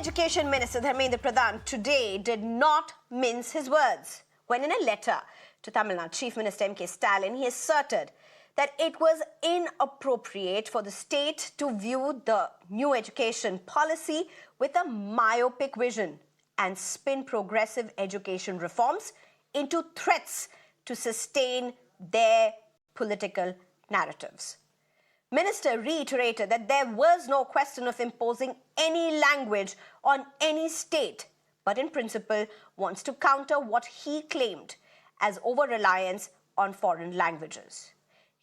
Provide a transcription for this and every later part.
Education Minister Dharmendra Pradhan today did not mince his words when in a letter to Tamil Nadu Chief Minister Stalin, he asserted that it was inappropriate for the state to view the new education policy with a myopic vision and spin progressive education reforms into threats to sustain their political narratives. Minister reiterated that there was no question of imposing any language on any state, but in principle wants to counter what he claimed as over-reliance on foreign languages.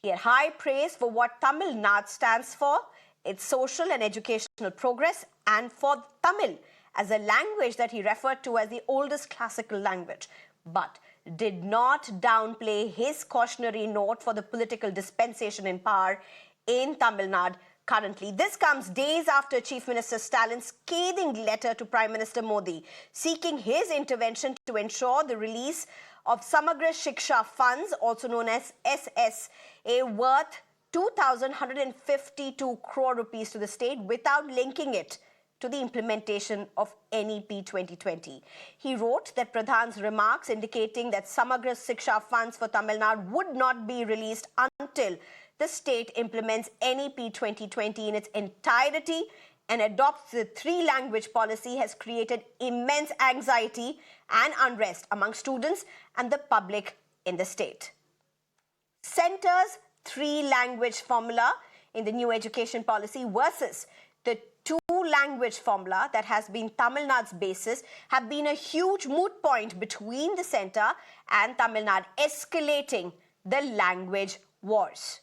He had high praise for what Tamil Nadu stands for, its social and educational progress, and for Tamil as a language that he referred to as the oldest classical language, but did not downplay his cautionary note for the political dispensation in power in Tamil Nadu currently. This comes days after Chief Minister Stalin's scathing letter to Prime Minister Modi, seeking his intervention to ensure the release of Samagra Shiksha funds, also known as SSA, worth 2,152 crore rupees to the state without linking it to the implementation of NEP 2020. He wrote that Pradhan's remarks indicating that Samagra Shiksha funds for Tamil Nadu would not be released until the state implements NEP 2020 in its entirety and adopts the three-language policy has created immense anxiety and unrest among students and the public in the state. Centre's three-language formula in the new education policy versus the two-language formula that has been Tamil Nadu's basis have been a huge moot point between the centre and Tamil Nadu, escalating the language wars.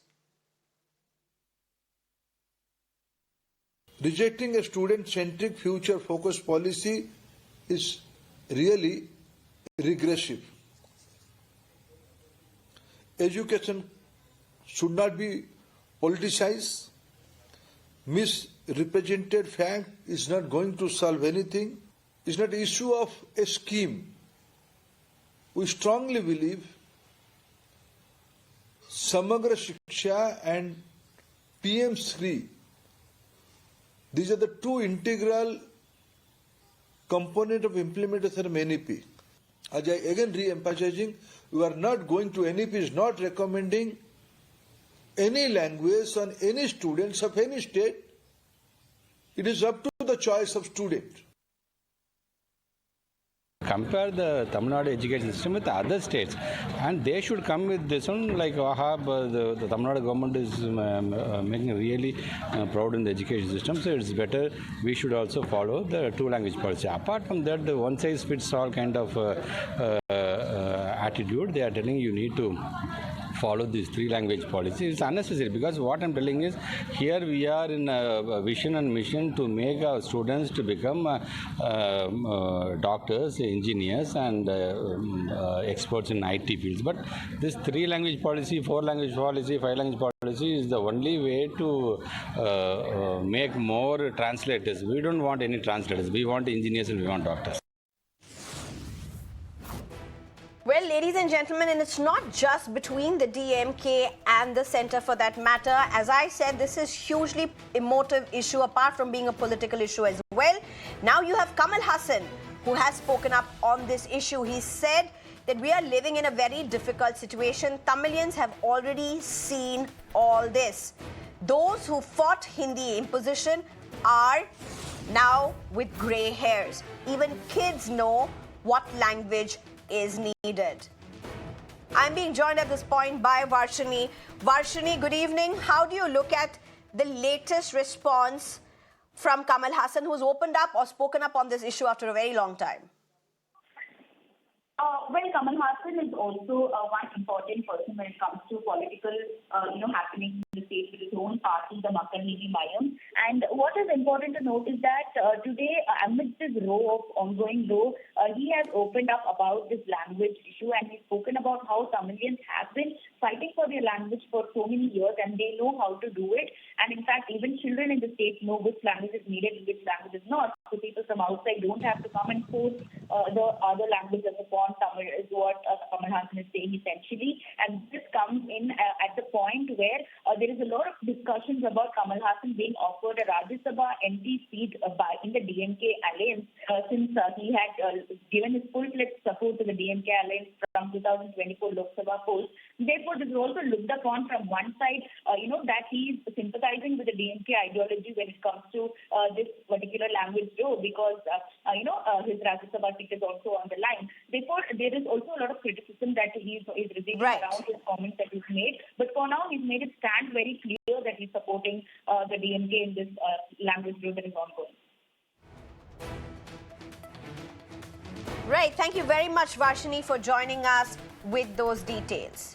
Rejecting a student-centric, future-focused policy is really regressive. Education should not be politicized. Misrepresented fact is not going to solve anything. It's not an issue of a scheme. We strongly believe Samagra Shiksha and PM Sri, these are the two integral components of implementation of NEP. As I again re-emphasizing, we are not going to, NEP is not recommending any language on any students of any state. It is up to the choice of student. Compare the Tamil Nadu education system with other states, and they should come with this one like the Tamil Nadu government is making really proud in the education system, so it's better we should also follow the two-language policy. Apart from that, the one-size-fits-all kind of attitude, they are telling you need to follow this three-language policy. It's unnecessary because what I'm telling is here we are in a vision and mission to make our students to become doctors, engineers and experts in IT fields. But this three-language policy, four-language policy, five-language policy is the only way to make more translators. We don't want any translators. We want engineers and we want doctors. Well, ladies and gentlemen, and it's not just between the DMK and the centre for that matter. As I said, this is hugely emotive issue apart from being a political issue as well. Now you have Kamal Haasan, who has spoken up on this issue. He said that we are living in a very difficult situation. Tamilians have already seen all this. Those who fought Hindi imposition are now with grey hairs. Even kids know what language is needed. I'm being joined at this point by Varshini. Varshini, good evening. How do you look at the latest response from Kamal Haasan, who's opened up or spoken up on this issue after a very long time? Well, Kamal Haasan is also one important person when it comes to political, happenings in the state with his own party, the Makkarnidi Mayam. And what is important to note is that today, amidst this row of ongoing row, he has opened up about this language issue and he's spoken about how Tamilians have been fighting for their language for so many years and they know how to do it. And in fact, even children in the state know which language is needed and which language is not. So people from outside don't have to come and force the other languages upon Tamil, is what Kamal Haasan is saying essentially. And this comes in at the point where there is a lot of discussions about Kamal Haasan being offered a Rajya Sabha MP seat in the DMK alliance since he had given his full-fledged support to the DMK alliance from 2024 Lok Sabha polls. Therefore, this is also looked upon from one side, that he is sympathizing with the DMK ideology when it comes to this particular language law because, his Rajya Sabha seat is also on the line. Therefore, there is also a lot of criticism that he is receiving around his comments that he's made. But for now, he's made it stand very clear that he's supporting the DMK in this language law that is ongoing. Right. Thank you very much, Varshini, for joining us with those details.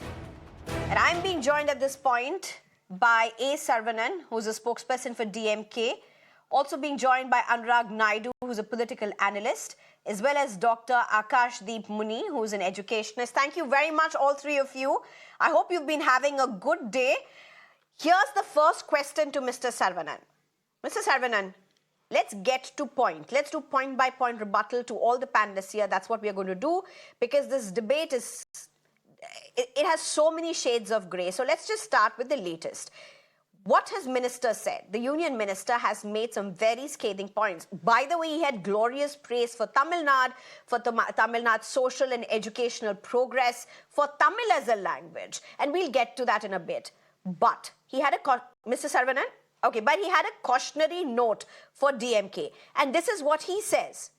And I'm being joined at this point by A. Saravanan, who's a spokesperson for DMK, also being joined by Anurag Naidu, who's a political analyst, as well as Dr. Akashdeep Muni, who's an educationist. Thank you very much, all three of you. I hope you've been having a good day. Here's the first question to Mr. Saravanan. Mr. Saravanan, let's get to point. Let's do point-by-point rebuttal to all the panelists here. That's what we're going to do, because this debate it has so many shades of grey. So let's just start with the latest. What has Minister said? The Union Minister has made some very scathing points. By the way, he had glorious praise for Tamil Nadu, for Tamil Nadu's social and educational progress, for Tamil as a language. And we'll get to that in a bit. But he had Mr. Saravanan? Okay, but he had a cautionary note for DMK. And this is what he says.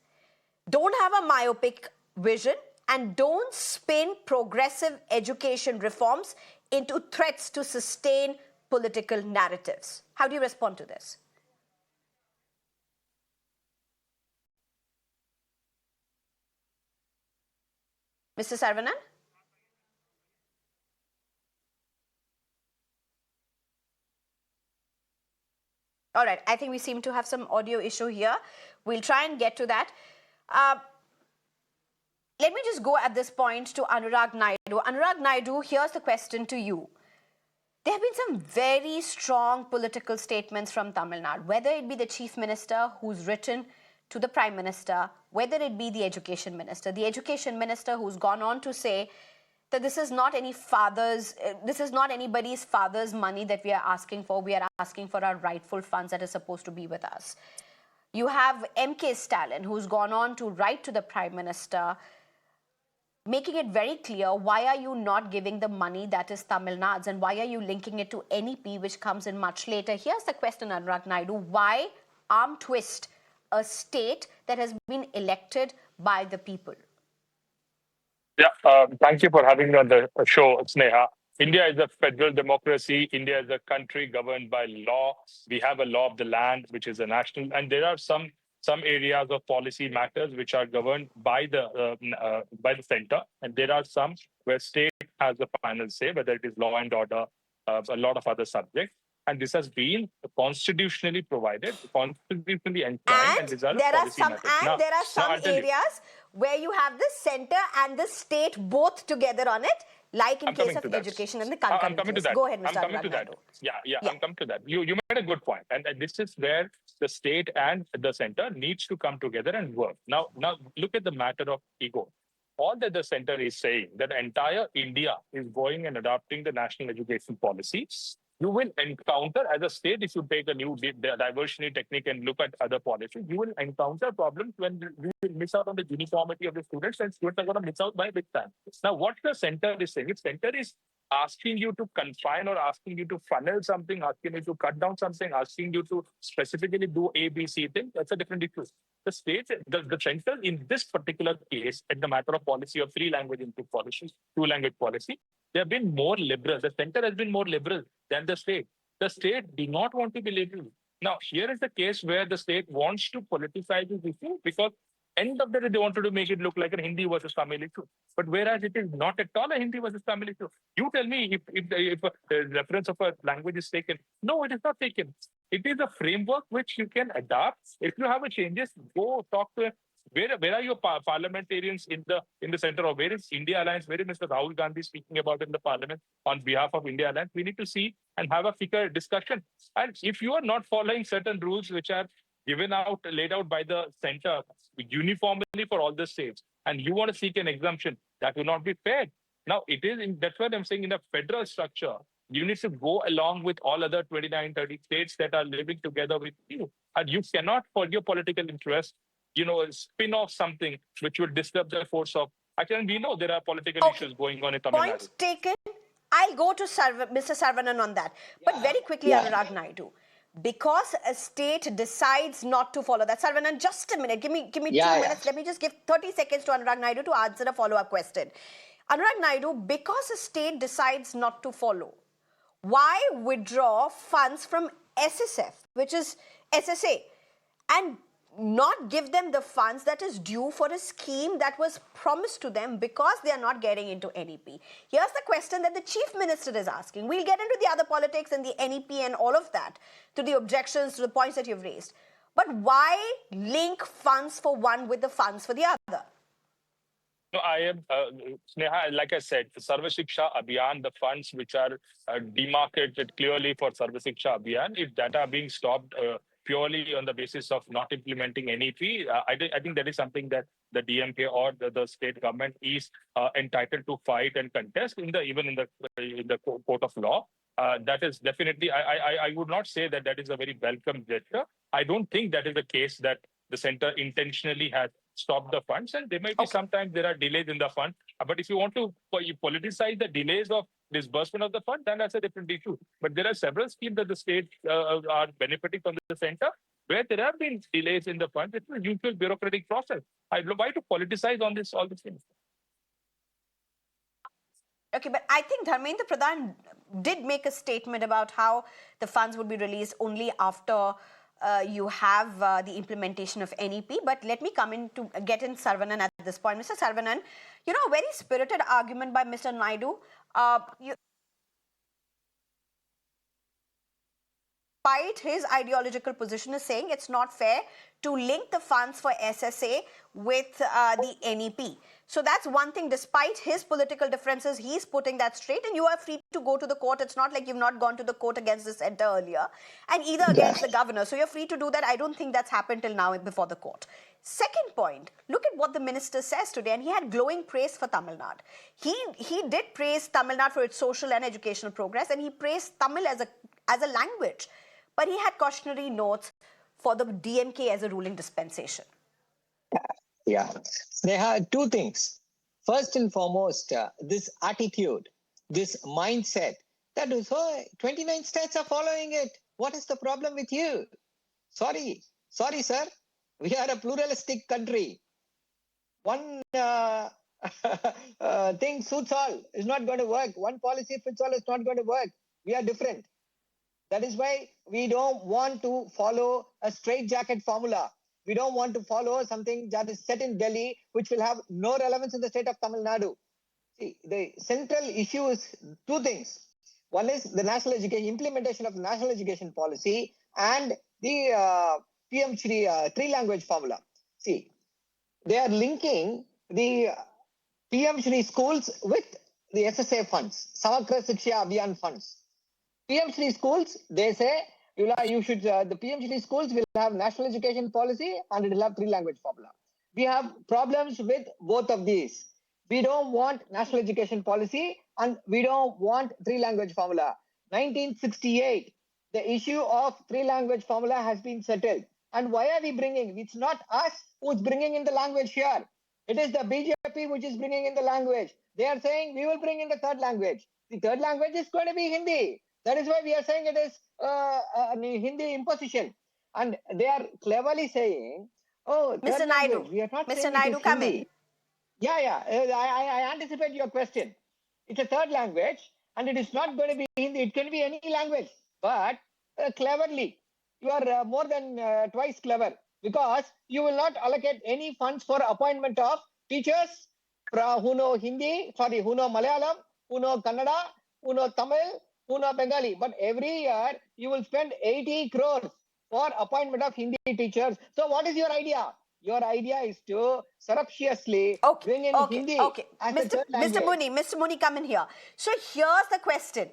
Don't have a myopic vision and don't spin progressive education reforms into threats to sustain political narratives. How do you respond to this? Mr. Saravanan? All right, I think we seem to have some audio issue here. We'll try and get to that. Let me just go at this point to Anurag Naidu. Anurag Naidu, here's the question to you. There have been some very strong political statements from Tamil Nadu, whether it be the Chief Minister who's written to the Prime Minister, whether it be the Education Minister who's gone on to say that this is not anybody's father's money that we are asking for. We are asking for our rightful funds that are supposed to be with us. You have MK Stalin, who's gone on to write to the Prime Minister, making it very clear, why are you not giving the money that is Tamil Nadu's and why are you linking it to NEP, which comes in much later? Here's the question, Anurag Naidu. Why arm twist a state that has been elected by the people? Yeah, thank you for having me on the show, Sneha. India is a federal democracy. India is a country governed by law. We have a law of the land, which is a national, and there are some areas of policy matters which are governed by the center, and there are some where state has the final say, whether it is law and order, a lot of other subjects. And this has been constitutionally provided, constitutionally enshrined, and these are policy matters. And there are some areas where you have the center and the state both together on it, like in case of education and the concurrent. I'm coming to that. Go ahead, Mr. I'm coming to that. Yeah, I'm coming to that. You made a good point. And this is where the state and the center needs to come together and work. Now look at the matter of ego. All that the center is saying, that entire India is going and adopting the national education policy. You will encounter, as a state, if you take a new diversionary technique and look at other policies, you will encounter problems when you will miss out on the uniformity of the students, and students are going to miss out by big time. Now, what the center is saying, if center is asking you to confine or asking you to funnel something, asking you to cut down something, asking you to specifically do A, B, C thing, that's a different issue. The state, the center in this particular case, at the matter of policy of 3-language input policy, 2-language policy, they have been more liberal. The center has been more liberal than the state. The state do not want to be liberal. Now, here is the case where the state wants to politicize this issue because end of the day, they wanted to make it look like a Hindi versus Tamil issue. But whereas it is not at all a Hindi versus Tamil issue. You tell me if a reference of a language is taken. No, it is not taken. It is a framework which you can adapt. If you have a changes, go talk to where are your parliamentarians in the center, or where is India Alliance? Where is Mr. Rahul Gandhi speaking about in the parliament on behalf of India Alliance? We need to see and have a thicker discussion. And if you are not following certain rules which are laid out by the center uniformly for all the states, and you want to seek an exemption, that will not be fair. Now, that's what I'm saying, in a federal structure, You need to go along with all other 29, 30 states that are living together with you. And you cannot, for your political interest, spin off something which will disrupt the force of. Actually, we know there are political issues going on in Tamil Nadu. Point taken. I'll go to Mr. Saravanan on that. But very quickly, Anurag Naidu. Because a state decides not to follow that. Saravanan, just a minute. Give me 2 minutes. Let me just give 30 seconds to Anurag Naidu to answer a follow-up question. Anurag Naidu, because a state decides not to follow, why withdraw funds from SSF, which is SSA, and not give them the funds that is due for a scheme that was promised to them because they are not getting into NEP? Here's the question that the Chief Minister is asking. We'll get into the other politics and the NEP and all of that, to the objections, to the points that you've raised. But why link funds for one with the funds for the other? No, I am, Sneha, like I said, the Sarva Shiksha Abhiyan, the funds which are demarcated clearly for Sarva Shiksha Abhiyan, if that are being stopped purely on the basis of not implementing NEP, I think that is something that the DMK or the state government is entitled to fight and contest even in the court of law. That is definitely, I would not say that is a very welcome gesture. I don't think that is the case that the center intentionally has stopped the funds, and there might be sometimes there are delays in the fund. But if you want to politicize the delays of disbursement of the fund, then that's a different issue. But there are several schemes that the state are benefiting from the center where there have been delays in the fund. It's a usual bureaucratic process. Why to politicize on all these things? Okay, but I think Dharmendra Pradhan did make a statement about how the funds would be released only after you have the implementation of NEP. But let me get in Saravanan at this point. Mr. Saravanan, a very spirited argument by Mr. Naidu. Despite his ideological position, is saying it's not fair to link the funds for SSA with the NEP. So that's one thing. Despite his political differences, he's putting that straight, and you are free to go to the court. It's not like you've not gone to the court against the center earlier, and either against the governor. So you're free to do that. I don't think that's happened till now before the court. Second point, look at what the minister says today, and he had glowing praise for Tamil Nadu. He did praise Tamil Nadu for its social and educational progress, and he praised Tamil as a language. But he had cautionary notes for the DMK as a ruling dispensation. Yeah. Sneha, two things. First and foremost, this attitude, this mindset that 29 states are following it. What is the problem with you? Sorry, sir. We are a pluralistic country. One thing suits all is not going to work. One policy fits all is not going to work. We are different. That is why we don't want to follow a straitjacket formula. We don't want to follow something that is set in Delhi, which will have no relevance in the state of Tamil Nadu. See, the central issue is two things. One is the national education, implementation of national education policy, and the PM Shri three-language formula. See, they are linking the PM Shri schools with the SSA funds, Samagra Shiksha Abhiyan funds. PM Shri schools, they say, the PM Shri schools will have national education policy and it will have three-language formula. We have problems with both of these. We don't want national education policy and we don't want three-language formula. 1968, the issue of three-language formula has been settled. And why are we bringing? It's not us who's bringing in the language here. It is the BJP which is bringing in the language. They are saying we will bring in the third language. The third language is going to be Hindi. That is why we are saying it is Hindi imposition. And they are cleverly saying, Mr. Naidu, we are not Mr. Naidu, come in. Yeah. I anticipate your question. It's a third language and it is not going to be Hindi. It can be any language. But cleverly, you are more than twice clever because you will not allocate any funds for appointment of teachers who know Malayalam, who know Kannada, who know Tamil, who know Bengali. But every year, you will spend 80 crores for appointment of Hindi teachers. So what is your idea? Your idea is to surreptitiously bring in Hindi as a third language. Mr. Muni, come in here. So here's the question.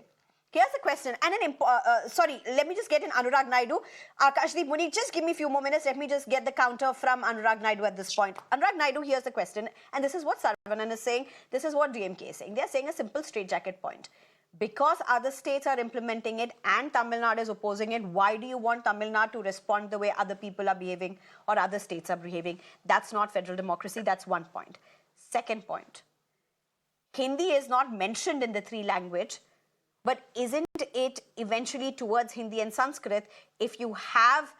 And sorry, let me just get in Anurag Naidu. Akashdeep Muni, just give me a few more minutes. Let me just get the counter from Anurag Naidu at this point. Anurag Naidu, here's the question. And this is what Saravanan is saying. This is what DMK is saying. They're saying a simple straitjacket point. Because other states are implementing it and Tamil Nadu is opposing it, why do you want Tamil Nadu to respond the way other people are behaving or other states are behaving? That's not federal democracy. That's one point. Second point, Hindi is not mentioned in the three language, but isn't it eventually towards Hindi and Sanskrit if you have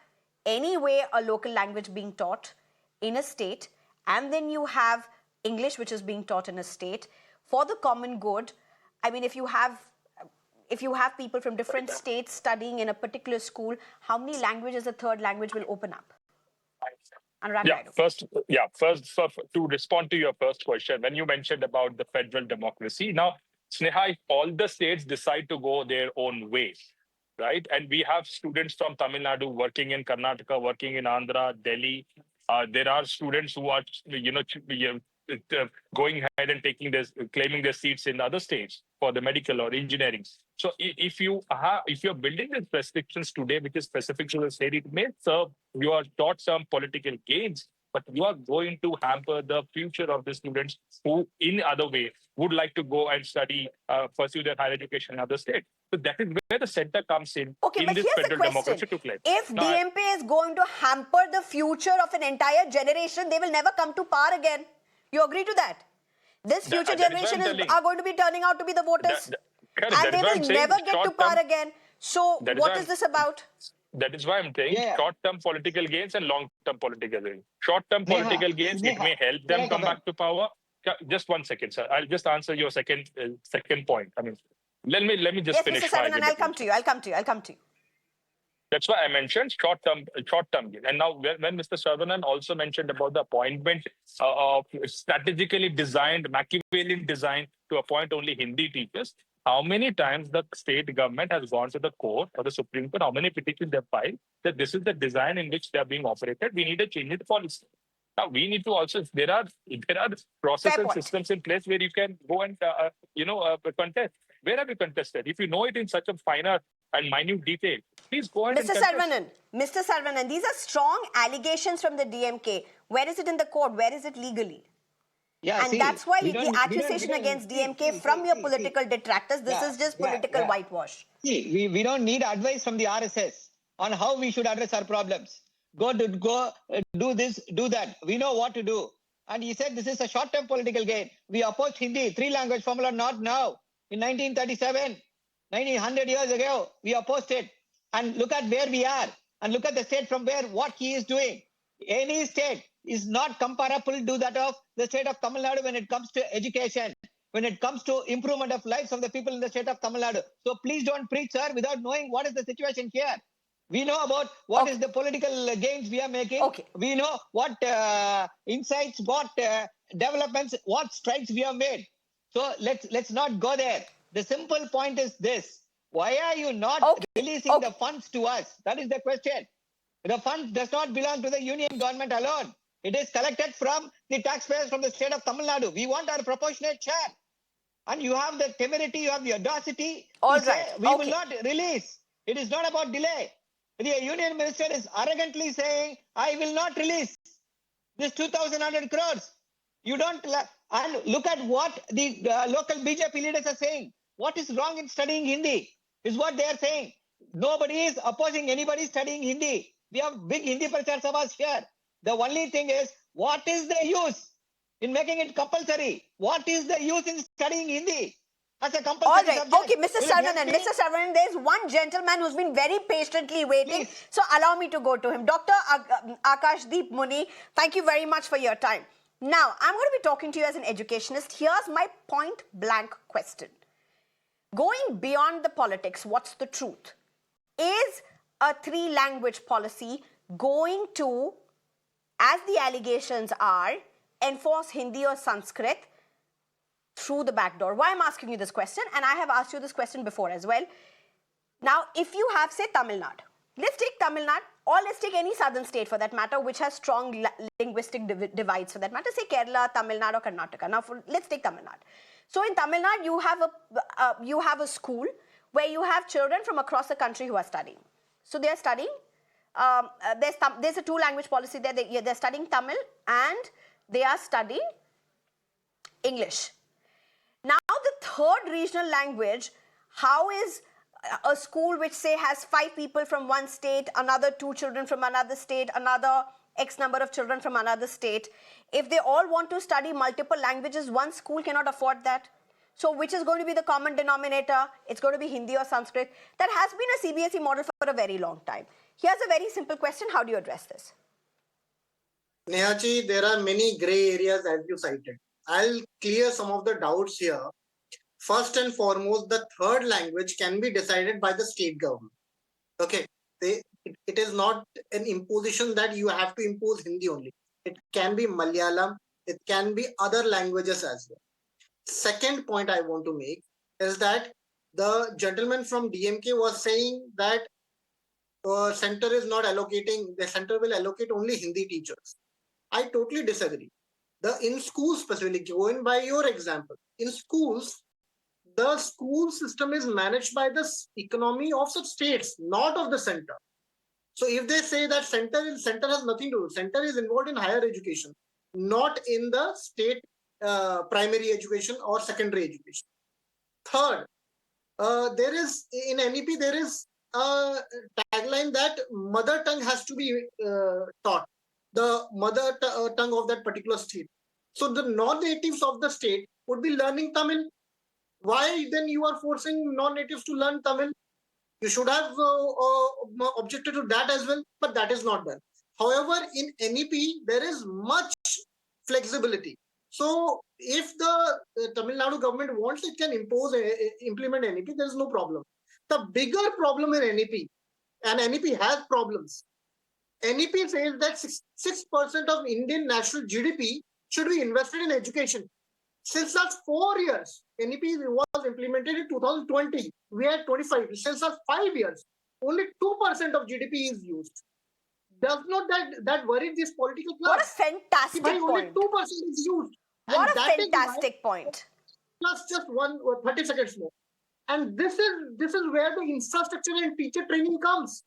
anyway a local language being taught in a state and then you have English which is being taught in a state for the common good? I mean, if you have people from different states studying in a particular school, how many languages a third language will open up? Anurag Naidu. First, to respond to your first question, when you mentioned about the federal democracy, now, Sneha, if all the states decide to go their own way, right? And we have students from Tamil Nadu working in Karnataka, working in Andhra, Delhi. There are students who are, going ahead and claiming their seats in other states for the medical or engineering. So if you're building these restrictions today, which is specific to the state, it may serve your short-term political gains, but you are going to hamper the future of the students who, in other way, would like to go and study, pursue their higher education in other states. So that is where the center comes in. Okay, in but this here's the federal question. democracy to claim. If DMP is going to hamper the future of an entire generation, they will never come to power again. You agree to that? This future generation are going to be turning out to be the voters. And they will never get to power again. So what is this about? That is why I'm saying short-term political gains and long-term political gains. Short-term political gains, it may help them come back to power. Just 1 second, sir. I'll just answer your second point. I mean, let me just finish. Yes, Mr. Saravanan, I'll come to you. That's why I mentioned short-term gain. And now when Mr. Saravanan also mentioned about the appointment of strategically designed, Machiavellian design to appoint only Hindi teachers, how many times the state government has gone to the court or the Supreme Court, how many petitions they have filed that this is the design in which they are being operated, we need to change the policy. Now we need to also, there are processes and systems in place where you can go and contest. Where have you contested? If you know it in such a finer and minute detail, please go ahead Mr. Saravanan, these are strong allegations from the DMK. Where is it in the court? Where is it legally? That's why the accusation against DMK from your political detractors, this is just political whitewash. See, we don't need advice from the RSS on how we should address our problems. Go do this, do that. We know what to do. And he said this is a short-term political gain. We opposed Hindi, three-language formula, not now. In 1937, 100 years ago, we opposed it. And look at where we are. And look at the state from where, what he is doing. Any state is not comparable to that of the state of Tamil Nadu when it comes to education, when it comes to improvement of lives of the people in the state of Tamil Nadu. So please don't preach, sir, without knowing what is the situation here. We know about what is the political gains we are making. We know what insights, what developments, what strides we have made. So let's not go there. The simple point is this. Why are you not releasing the funds to us? That is the question. The fund does not belong to the union government alone. It is collected from the taxpayers from the state of Tamil Nadu. We want our proportionate share. And you have the temerity, you have the audacity to say we will not release. It is not about delay. The union minister is arrogantly saying, I will not release this 2,100 crores. You don't, and look at what the local BJP leaders are saying. What is wrong in studying Hindi is what they are saying. Nobody is opposing anybody studying Hindi. We have big Hindi Prachar Sabhas here. The only thing is, what is the use in making it compulsory? What is the use in studying Hindi as a compulsory subject? Okay, Mr. Saravanan, there's one gentleman who's been very patiently waiting. Please. So allow me to go to him. Dr. Akashdeep Muni, thank you very much for your time. Now, I'm going to be talking to you as an educationist. Here's my point blank question. Going beyond the politics, what's the truth? Is a three-language policy going to, as the allegations are, enforce Hindi or Sanskrit through the back door? Why I'm asking you this question, and I have asked you this question before as well. Now, if you have, say, Tamil Nadu, let's take Tamil Nadu, or let's take any southern state for that matter, which has strong linguistic divides for that matter, say Kerala, Tamil Nadu, or Karnataka. Now, let's take Tamil Nadu. So in Tamil Nadu, you have a school where you have children from across the country who are studying. So they are studying, there's a two-language policy there. They're studying Tamil and they are studying English. Now, the third regional language, how is a school which say has 5 people from one state, another 2 children from another state, another X number of children from another state, if they all want to study multiple languages, one school cannot afford that. So which is going to be the common denominator? It's going to be Hindi or Sanskrit. That has been a CBSE model for a very long time. Here's a very simple question. How do you address this? Nehaji, there are many grey areas as you cited. I'll clear some of the doubts here. First and foremost, the third language can be decided by the state government. Okay, it is not an imposition that you have to impose Hindi only. It can be Malayalam, it can be other languages as well. Second point I want to make is that the gentleman from DMK was saying that center is not allocating, the center will allocate only Hindi teachers. I totally disagree. In schools specifically, going by your example, in schools, the school system is managed by the economy of such states, not of the center. So if they say that center has nothing to do, center is involved in higher education, not in the state primary education or secondary education. Third, there is in NEP there is a tagline that mother tongue has to be taught, the mother tongue of that particular state. So the non-natives of the state would be learning Tamil. Why then you are forcing non-natives to learn Tamil? You should have objected to that as well, but that is not done. However, in NEP, there is much flexibility. So if the Tamil Nadu government wants, it can implement NEP, there is no problem. The bigger problem in NEP, and NEP has problems, NEP says that 6% of Indian national GDP should be invested in education. Since last 4 years, NEP was implemented in 2020. We had 25. Since last 5 years, only 2% of GDP is used. Does not that worry this political class? What a fantastic point. Only 2% is used. What a fantastic point. Plus just 30 seconds more. And this is where the infrastructure and teacher training comes.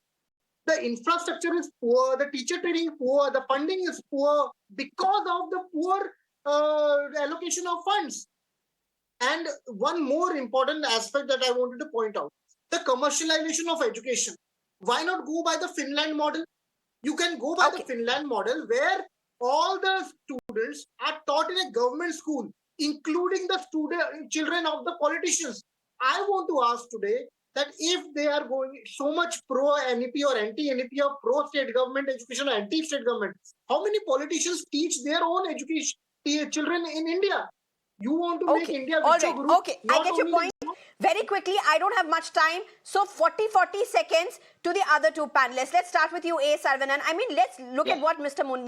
The infrastructure is poor, the teacher training is poor, the funding is poor because of the poor allocation of funds. And one more important aspect that I wanted to point out, the commercialization of education. Why not go by the Finland model? You can go by the Finland model where all the students are taught in a government school, including the children of the politicians. I want to ask today that if they are going so much pro-NEP or anti-NEP or pro-state government education or anti-state government, how many politicians teach their own education children in India? You want to make India richer, Guru? Okay, I get your point. Very quickly, I don't have much time. So 40 seconds to the other two panelists. Let's start with you, A. Saravanan. I mean, let's look at what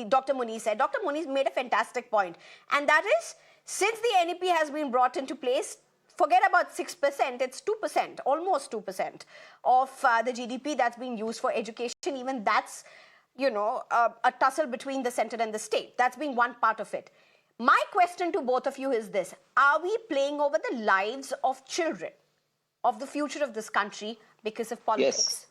Dr. Muni said. Dr. Muni made a fantastic point. And that is, since the NEP has been brought into place, forget about 6%, it's 2%, almost 2% of the GDP that's being used for education. Even that's, a tussle between the center and the state. That's being one part of it. My question to both of you is this. Are we playing over the lives of children, of the future of this country because of politics?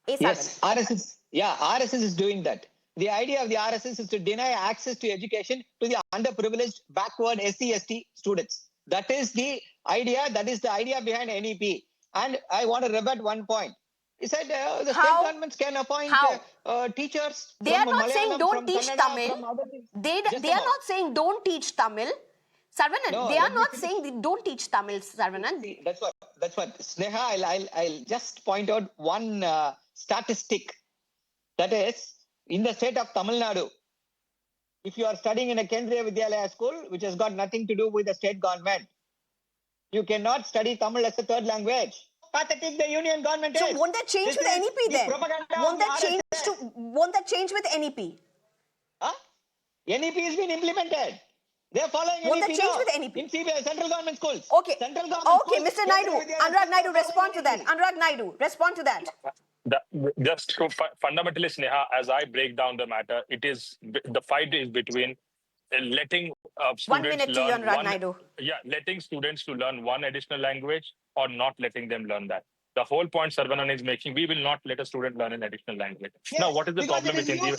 Yes, RSS is doing that. The idea of the RSS is to deny access to education to the underprivileged, backward SC/ST students. That is the idea. That is the idea behind NEP. And I want to rebut one point. He said the state governments can appoint teachers. They are not saying don't teach Tamil. They are not saying don't teach Tamil. Saravanan, they are not saying don't teach Tamil, Saravanan. That's what. Sneha, I'll just point out one statistic. That is, in the state of Tamil Nadu, if you are studying in a Kendriya Vidyalaya school, which has got nothing to do with the state government, you cannot study Tamil as a third language. Pathetic the union government is. So won't that change with NEP then? Won't that change with NEP? Huh? NEP has been implemented. They are following Won't NEP that change with NEP? in CBI, central government schools. Okay. Mr. Naidu, Anurag Naidu, respond to that. Anurag Naidu, respond to that. Just to fundamentally, Sneha, as I break down the matter, the fight is between letting students 1 minute to you, Anurag Naidu. Letting students to learn one additional language or not letting them learn that. The whole point Saravanan is making, we will not let a student learn an additional language. Now, what is the problem with Hindi?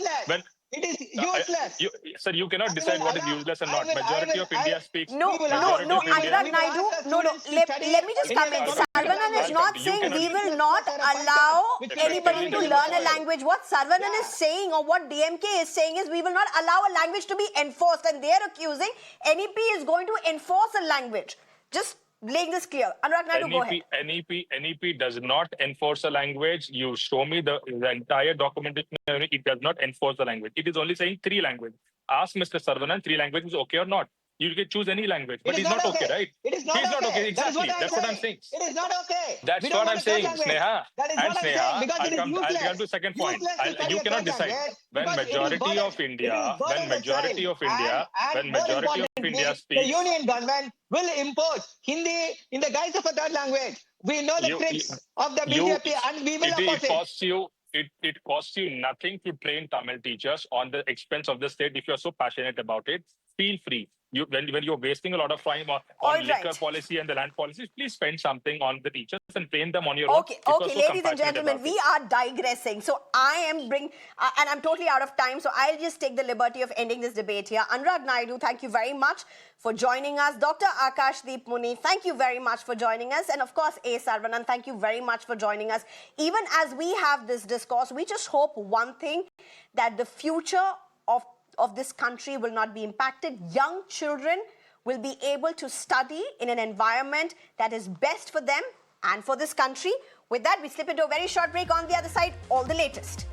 It is useless. Sir, you cannot decide what is useless and not. Majority of India speaks. No, Anurag Naidu, no. Let me just come in. Saravanan is not saying we will not allow anybody to learn a language. What Saravanan is saying, or what DMK is saying, is we will not allow a language to be enforced, and they are accusing NEP is going to enforce a language. Just laying this clear. Anurag Naidu, go ahead. NEP does not enforce a language. You show me the entire documentation. It does not enforce the language. It is only saying 3 languages. Ask Mr. Saravanan, 3 languages okay or not. You can choose any language, but he's not okay, right? It is not okay. He's not okay. Exactly. That's what I'm saying. It is not okay. That's what I'm saying, Sneha. That is what I'm saying, because it is useless. I'll come to the second point. You cannot decide. When majority of India speaks, the union government will impose Hindi in the guise of a third language. We know the tricks of the BJP, and we will oppose it. It costs you nothing to train Tamil teachers on the expense of the state. If you're so passionate about it, feel free. When you're wasting a lot of time on liquor policy and the land policies, please spend something on the teachers and train them on your own. Okay, ladies and gentlemen, we are digressing. So and I'm totally out of time, so I'll just take the liberty of ending this debate here. Anurag Naidu, thank you very much for joining us. Dr. Akashdeep Muni, thank you very much for joining us. And of course, A. Saravanan, thank you very much for joining us. Even as we have this discourse, we just hope one thing, that the future of this country will not be impacted. Young children will be able to study in an environment that is best for them and for this country. With that, we slip into a very short break. On the other side, all the latest.